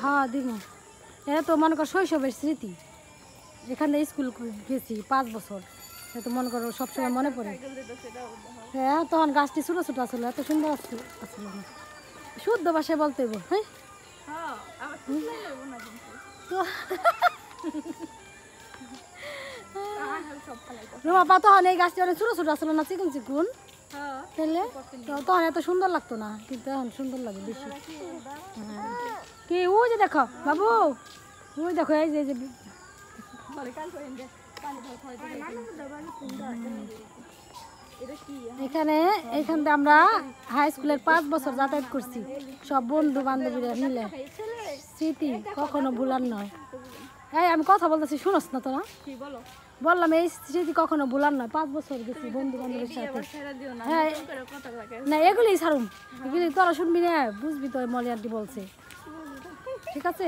হ্যাঁ দিব। এটা তো মনে করো শৈশবের স্মৃতি, এখানে স্কুল গেছি 5 বছর, তো মনে করো সবসময় মনে পড়ে। হ্যাঁ তখন গাছটি ছোটো ছোটো আসলে এত সুন্দর আসলে না, শুদ্ধ ভাষায় বলতে হইব। হ্যাঁ রুমা তখন এই গাছটি অনেক ছোটো ছোটো আসলে না, চিকুন চিকুন তাহলে তখন এত সুন্দর লাগতো না, কিন্তু এখন সুন্দর লাগে বেশি। কি ওই যে দেখো বাবু, ওই দেখো এই যে এখানে এইখান থেকে আমরা হাই স্কুলের 5 বছর যাতায়াত করছি সব বন্ধু বান্ধবীরা মিলে, স্মৃতি কখনো ভুলার নয়। এই আমি কথা বলতেছি শুনোস না তোরা, বললাম এই স্মৃতি কখনো ভুলার নয়। 5 বছর গেছি বন্ধু বান্ধবের সাথে। হ্যাঁ না এগুলি ছাড়ুম, এগুলি তোরা শুনবি না, বুঝবি তো মলি আন্টি বলছে, ঠিক আছে।